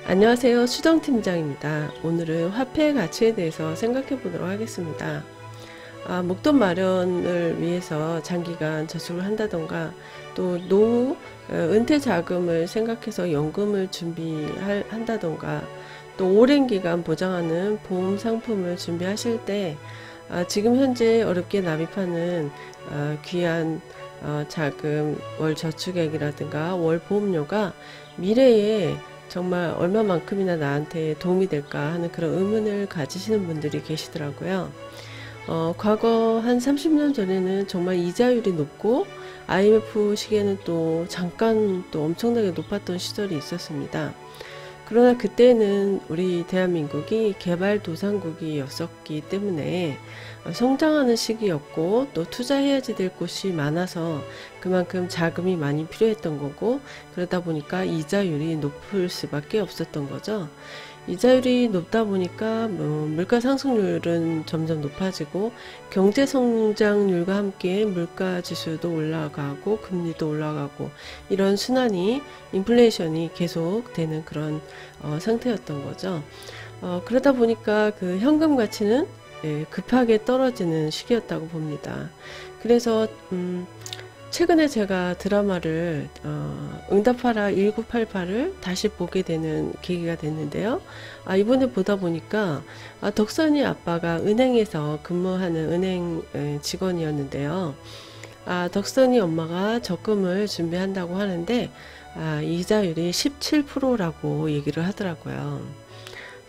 안녕하세요. 수정팀장입니다. 오늘은 화폐의 가치에 대해서 생각해 보도록 하겠습니다. 목돈 마련을 위해서 장기간 저축을 한다던가 또 노후 은퇴 자금을 생각해서 연금을 준비한다던가 또 오랜 기간 보장하는 보험 상품을 준비하실 때 지금 현재 어렵게 납입하는 귀한 자금, 월 저축액이라든가 월 보험료가 미래에 정말 얼마만큼이나 나한테 도움이 될까 하는 그런 의문을 가지시는 분들이 계시더라고요. 과거 한 30년 전에는 정말 이자율이 높고 IMF 시기에는 또 잠깐 또 엄청나게 높았던 시절이 있었습니다. 그러나 그때는 우리 대한민국이 개발도상국이었었기 때문에 성장하는 시기였고 또 투자해야지 될 곳이 많아서 그만큼 자금이 많이 필요했던 거고, 그러다 보니까 이자율이 높을 수밖에 없었던 거죠. 이자율이 높다 보니까 물가 상승률은 점점 높아지고 경제 성장률과 함께 물가 지수도 올라가고 금리도 올라가고 이런 순환이 인플레이션이 계속 되는 그런 상태였던 거죠. 그러다 보니까 그 현금 가치는 급하게 떨어지는 시기였다고 봅니다. 그래서 최근에 제가 드라마를 응답하라 1988을 다시 보게 되는 계기가 됐는데요. 이번에 보다 보니까 덕선이 아빠가 은행에서 근무하는 은행 직원이었는데요. 덕선이 엄마가 적금을 준비한다고 하는데 이자율이 17%라고 얘기를 하더라고요.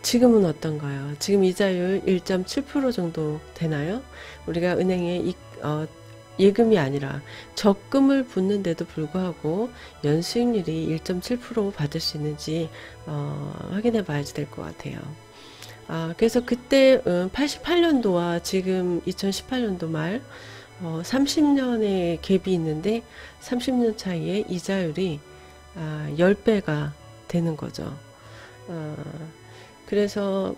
지금은 어떤가요? 지금 이자율 1.7% 정도 되나요? 우리가 은행에 예금이 아니라 적금을 붓는데도 불구하고 연수익률이 1.7% 받을 수 있는지 확인해 봐야지 될 것 같아요. 그래서 그때 88년도와 지금 2018년도 말 30년의 갭이 있는데 30년 차이에 이자율이 10배가 되는 거죠. 어, 그래서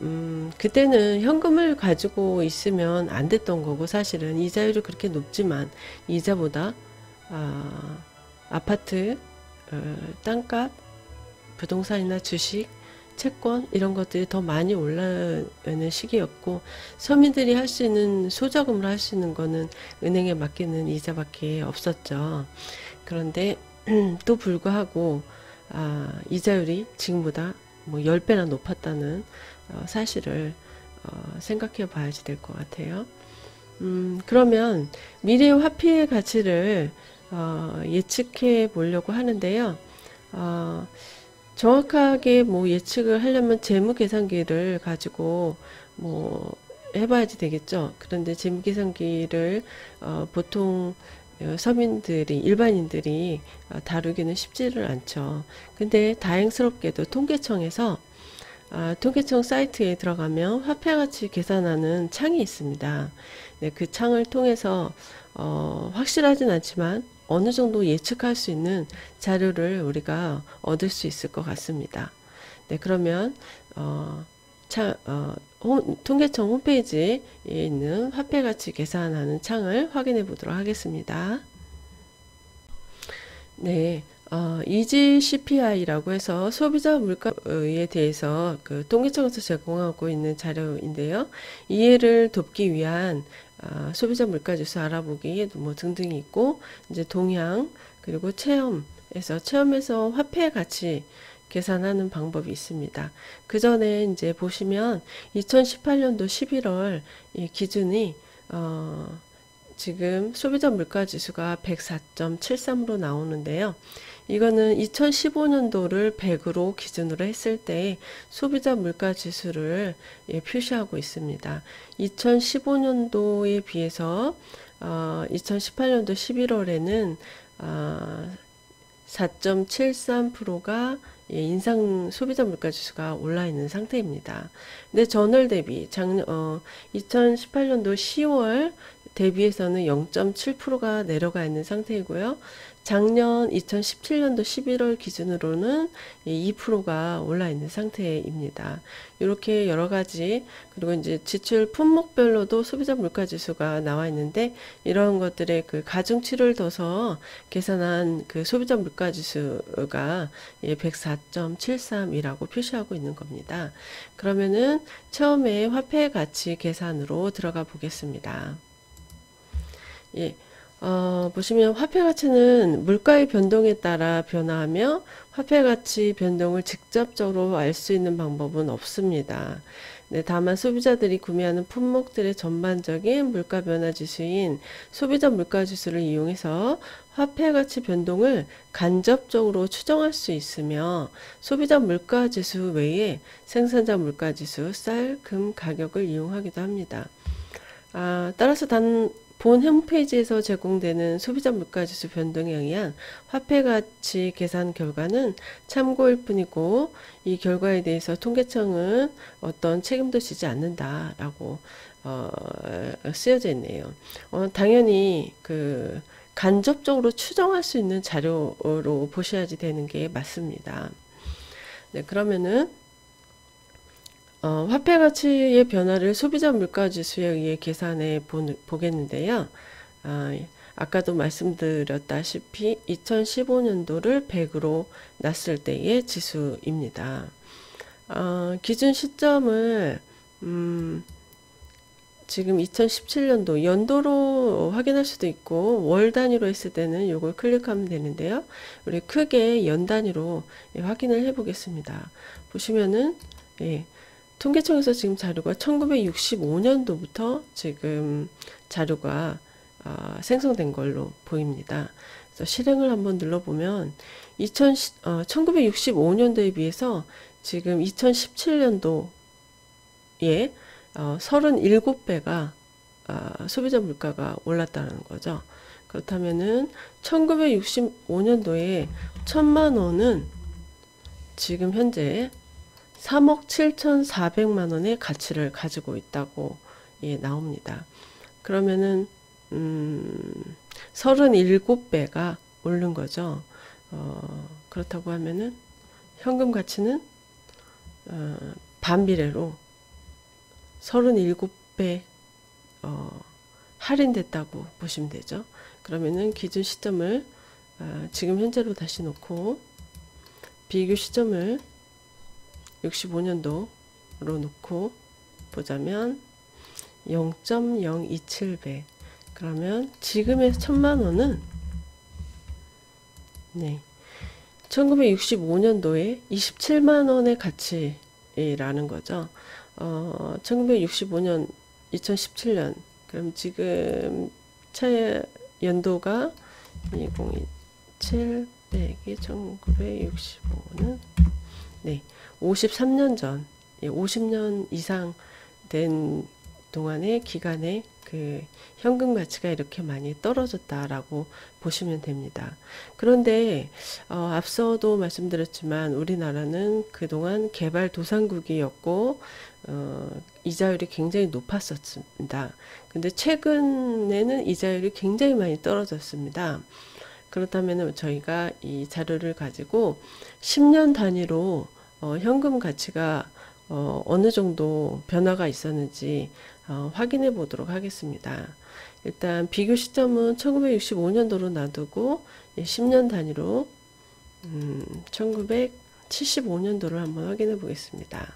그때는 현금을 가지고 있으면 안 됐던 거고, 사실은 이자율이 그렇게 높지만 이자보다 아파트, 땅값, 부동산이나 주식, 채권 이런 것들이 더 많이 올라가는 시기였고, 서민들이 할 수 있는 소자금으로 할 수 있는 거는 은행에 맡기는 이자밖에 없었죠. 그런데 또 불구하고 이자율이 지금보다 뭐 10배나 높았다는 사실을 생각해 봐야지 될 것 같아요. 그러면 미래의 화폐의 가치를 예측해 보려고 하는데요. 어, 정확하게 뭐 예측을 하려면 재무 계산기를 가지고 뭐 해봐야지 되겠죠. 그런데 재무 계산기를 보통 서민들이, 일반인들이 다루기는 쉽지를 않죠. 근데 다행스럽게도 통계청에서 통계청 사이트에 들어가면 화폐가치 계산하는 창이 있습니다. 네, 그 창을 통해서 확실하진 않지만 어느 정도 예측할 수 있는 자료를 우리가 얻을 수 있을 것 같습니다. 네, 그러면 통계청 홈페이지에 있는 화폐가치 계산하는 창을 확인해 보도록 하겠습니다. 네, 이지 CPI라고 해서 소비자 물가에 대해서 그 통계청에서 제공하고 있는 자료인데요. 이해를 돕기 위한 소비자 물가지수 알아보기 뭐 등등이 있고, 이제 동향 그리고 체험에서 화폐 가치 계산하는 방법이 있습니다. 그 전에 이제 보시면 2018년도 11월 이 기준이 지금 소비자 물가 지수가 104.73으로 나오는데요. 이거는 2015년도를 100으로 기준으로 했을 때 소비자 물가 지수를 표시하고 있습니다. 2015년도에 비해서 2018년도 11월에는 4.73%가 소비자 물가 지수가 올라 있는 상태입니다. 근데 전월 대비 2018년도 10월 대비해서는 0.7%가 내려가 있는 상태이고요. 작년 2017년도 11월 기준으로는 2%가 올라 있는 상태입니다. 이렇게 여러 가지, 그리고 이제 지출 품목별로도 소비자 물가 지수가 나와 있는데, 이런 것들의 그 가중치를 둬서 계산한 그 소비자 물가 지수가 104.73이라고 표시하고 있는 겁니다. 그러면은 처음에 화폐 가치 계산으로 들어가 보겠습니다. 예. 보시면 화폐 가치는 물가의 변동에 따라 변화하며 화폐 가치 변동을 직접적으로 알 수 있는 방법은 없습니다. 네, 다만 소비자들이 구매하는 품목들의 전반적인 물가 변화 지수인 소비자 물가 지수를 이용해서 화폐 가치 변동을 간접적으로 추정할 수 있으며, 소비자 물가 지수 외에 생산자 물가 지수, 쌀, 금 가격을 이용하기도 합니다. 따라서 본 홈페이지에서 제공되는 소비자 물가지수 변동에 의한 화폐 가치 계산 결과는 참고일 뿐이고, 이 결과에 대해서 통계청은 어떤 책임도 지지 않는다라고 쓰여져 있네요. 당연히 그 간접적으로 추정할 수 있는 자료로 보셔야지 되는 게 맞습니다. 네, 그러면은 화폐 가치의 변화를 소비자 물가 지수에 의해 계산해 보겠는데요. 아까도 말씀드렸다시피 2015년도를 100으로 놨을 때의 지수입니다. 기준 시점을 지금 2017년도 연도로 확인할 수도 있고, 월 단위로 했을 때는 이걸 클릭하면 되는데요. 우리 크게 연 단위로 확인을 해 보겠습니다. 보시면은 통계청에서 지금 자료가 1965년도부터 지금 자료가 생성된 걸로 보입니다. 그래서 실행을 한번 눌러보면 1965년도에 비해서 지금 2017년도에 37배가 소비자 물가가 올랐다는 거죠. 그렇다면은 1965년도에 1000만 원은 지금 현재 3억 7,400만 원의 가치를 가지고 있다고 나옵니다. 그러면은 37배가 오른 거죠. 그렇다고 하면은 현금 가치는 반비례로 37배 할인됐다고 보시면 되죠. 그러면은 기준 시점을 지금 현재로 다시 놓고 비교 시점을 65년도로 놓고 보자면 0.027배. 그러면 지금의 1000만 원은 1965년도에 27만 원의 가치라는 거죠. 1965년, 2017년. 그럼 지금 차의 연도가 2027 빼기 1965는 53년 전, 50년 이상 된 동안의 기간에 그 현금 가치가 이렇게 많이 떨어졌다라고 보시면 됩니다. 그런데 앞서도 말씀드렸지만 우리나라는 그동안 개발도상국이었고 이자율이 굉장히 높았었습니다. 근데 최근에는 이자율이 굉장히 많이 떨어졌습니다. 그렇다면 저희가 이 자료를 가지고 10년 단위로 현금 가치가 어느 정도 변화가 있었는지 확인해 보도록 하겠습니다. 일단 비교 시점은 1965년도로 놔두고 10년 단위로 1975년도를 한번 확인해 보겠습니다.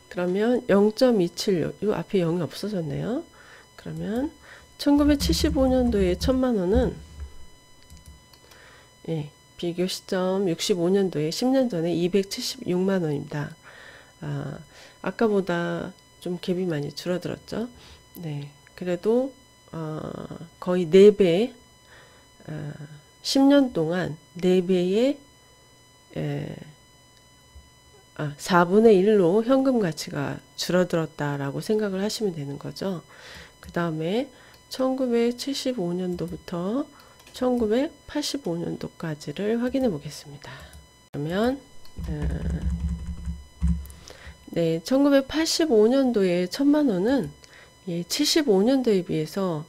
그러면 0.276, 이 앞에 0이 없어졌네요. 그러면 1975년도에 1000만 원은 비교 시점 65년도에 10년 전에 276만 원입니다. 아까보다 좀 갭이 많이 줄어들었죠. 그래도 거의 4배, 10년 동안 4배의 4분의 1로 현금 가치가 줄어들었다라고 생각을 하시면 되는 거죠. 그 다음에 1975년도부터 1985년도까지를 확인해 보겠습니다. 그러면 1985년도에 1000만 원은 75년도에 비해서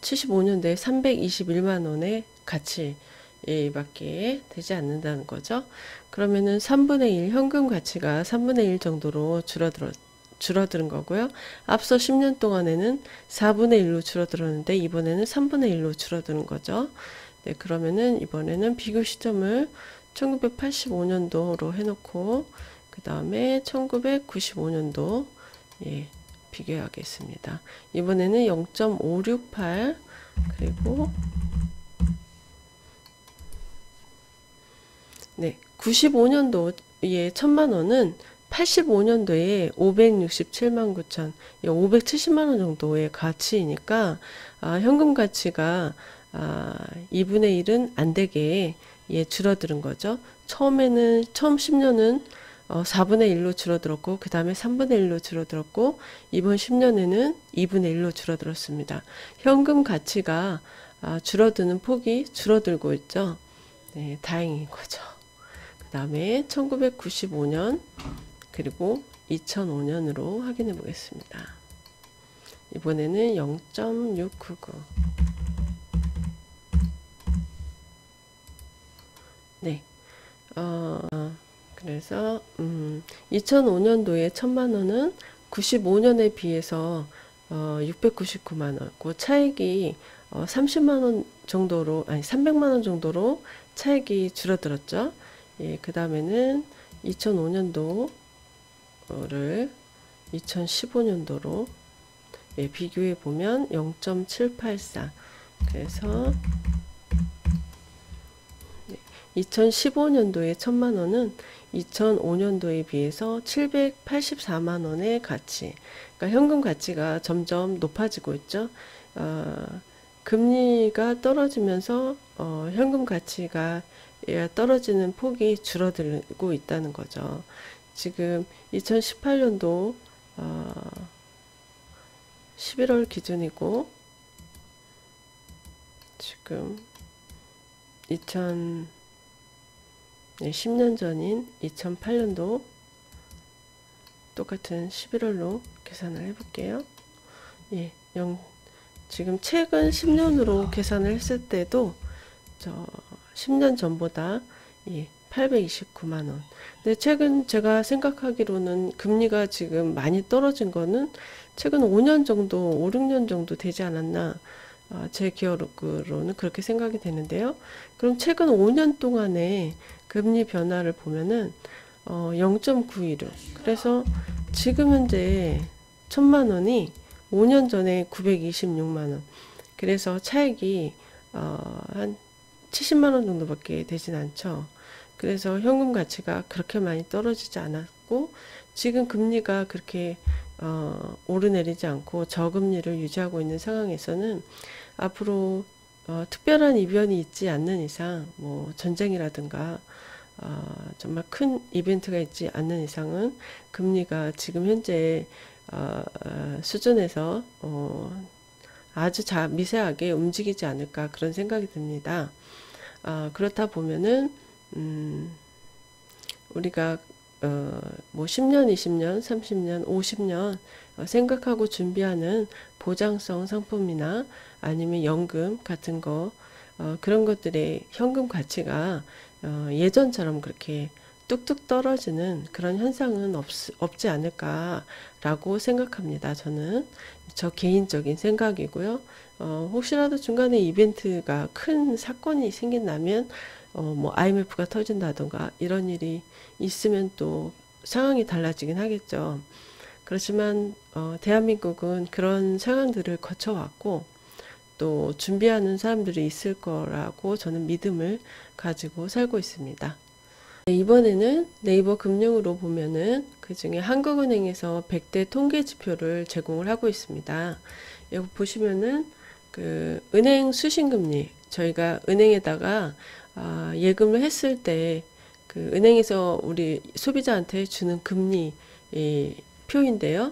75년도에 321만 원의 가치밖에 되지 않는다는 거죠. 그러면은 3분의 1, 현금 가치가 3분의 1 정도로 줄어드는 거고요. 앞서 10년 동안에는 4분의 1로 줄어들었는데 이번에는 3분의 1로 줄어드는 거죠. 네, 그러면은 이번에는 비교 시점을 1985년도로 해놓고 그 다음에 1995년도 비교하겠습니다. 이번에는 0.568 그리고 95년도에 1000만 원은 85년도에 567만 9천, 570만 원 정도의 가치이니까 현금 가치가 2분의 1은 안 되게 줄어드는 거죠. 처음 10년은 4분의 1로 줄어들었고 그 다음에 3분의 1로 줄어들었고 이번 10년에는 2분의 1로 줄어들었습니다. 현금 가치가 줄어드는 폭이 줄어들고 있죠. 네, 다행인 거죠. 그 다음에 1995년 그리고 2005년으로 확인해 보겠습니다. 이번에는 0.699. 네. 그래서 2005년도에 1000만 원은 95년에 비해서 699만 원. 그 차액이 30만 원 정도로 아니 300만 원 정도로 차액이 줄어들었죠. 예, 그 다음에는 2005년도를 2015년도로 비교해 보면 0.784. 그래서 2015년도에 1000만 원은 2005년도에 비해서 784만 원의 가치, 그러니까 현금 가치가 점점 높아지고 있죠. 금리가 떨어지면서 현금 가치가 떨어지는 폭이 줄어들고 있다는 거죠. 지금 2018년도 11월 기준이고 지금 10년 전인 2008년도 똑같은 11월로 계산을 해볼게요. 예, 지금 최근 10년으로 계산을 했을 때도 10년 전보다 829만 원. 근데 최근 제가 생각하기로는 금리가 지금 많이 떨어진 거는 최근 5년 정도, 5, 6년 정도 되지 않았나. 제 기억으로는 그렇게 생각이 되는데요. 그럼 최근 5년 동안의 금리 변화를 보면은 0.916. 그래서 지금 현재 1000만 원이 5년 전에 926만 원. 그래서 차액이 한 70만 원 정도밖에 되진 않죠. 그래서 현금 가치가 그렇게 많이 떨어지지 않았고 지금 금리가 그렇게 오르내리지 않고 저금리를 유지하고 있는 상황에서는 앞으로 특별한 이변이 있지 않는 이상 뭐 전쟁이라든가 정말 큰 이벤트가 있지 않는 이상은 금리가 지금 현재 수준에서 아주 미세하게 움직이지 않을까 그런 생각이 듭니다. 그렇다 보면은 우리가 뭐 10년, 20년, 30년, 50년 생각하고 준비하는 보장성 상품이나 아니면 연금 같은 거 그런 것들의 현금 가치가 예전처럼 그렇게 뚝뚝 떨어지는 그런 현상은 없지 않을까라고 생각합니다. 저는 저 개인적인 생각이고요. 혹시라도 중간에 이벤트가 큰 사건이 생긴다면 뭐 IMF가 터진다던가 이런 일이 있으면 또 상황이 달라지긴 하겠죠. 그렇지만 대한민국은 그런 상황들을 거쳐왔고 또 준비하는 사람들이 있을 거라고 저는 믿음을 가지고 살고 있습니다. 이번에는 네이버 금융으로 보면은 그 중에 한국은행에서 100대 통계 지표를 제공을 하고 있습니다. 여기 보시면은 그 은행 수신금리, 저희가 은행에다가 예금을 했을 때 그 은행에서 우리 소비자한테 주는 금리 표인데요.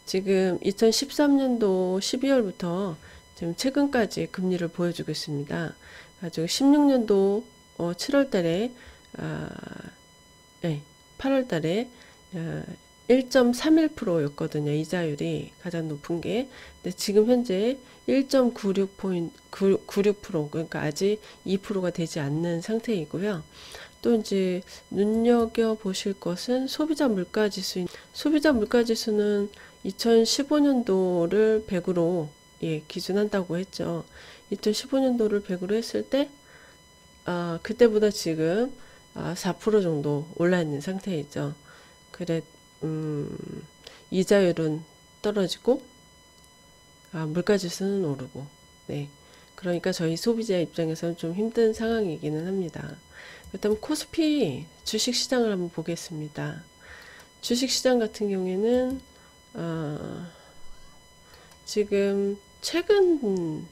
지금 2013년도 12월부터 지금 최근까지 금리를 보여주고 있습니다. 가지고 16년도 7월 달에 8월 달에 1.31%였거든요. 이자율이 가장 높은 게. 근데 지금 현재 1.96% 그러니까 아직 2%가 되지 않는 상태이고요. 또 이제 눈여겨 보실 것은 소비자 물가 지수. 소비자 물가 지수는 2015년도를 100으로 기준한다고 했죠. 2015년도를 100으로 했을 때 그때보다 지금 4% 정도 올라 있는 상태이죠. 그래 이자율은 떨어지고 물가 지수는 오르고, 네. 그러니까 저희 소비자 입장에서는 좀 힘든 상황이기는 합니다. 그렇다면 코스피 주식 시장을 한번 보겠습니다. 주식 시장 같은 경우에는 지금 최근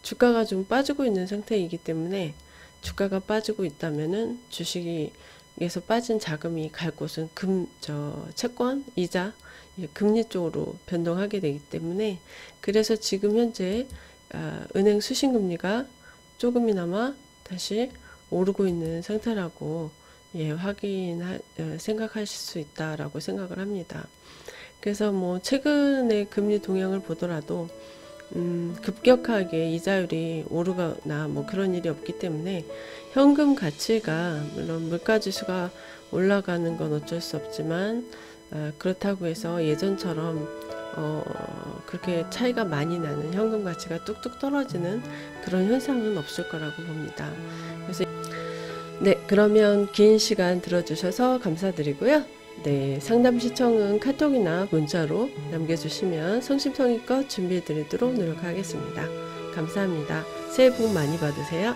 주가가 좀 빠지고 있는 상태이기 때문에, 주가가 빠지고 있다면은 주식에서 빠진 자금이 갈 곳은 채권, 이자, 금리 쪽으로 변동하게 되기 때문에, 그래서 지금 현재 은행 수신금리가 조금이나마 다시 오르고 있는 상태라고 생각하실 수 있다라고 생각을 합니다. 그래서 뭐 최근의 금리 동향을 보더라도 급격하게 이자율이 오르거나 뭐 그런 일이 없기 때문에 현금 가치가, 물론 물가 지수가 올라가는 건 어쩔 수 없지만 그렇다고 해서 예전처럼 그렇게 차이가 많이 나는, 현금 가치가 뚝뚝 떨어지는 그런 현상은 없을 거라고 봅니다. 그래서 네, 그러면 긴 시간 들어주셔서 감사드리고요. 네, 상담 시청은 카톡이나 문자로 남겨주시면 성심성의껏 준비해 드리도록 노력하겠습니다. 감사합니다. 새해 복 많이 받으세요.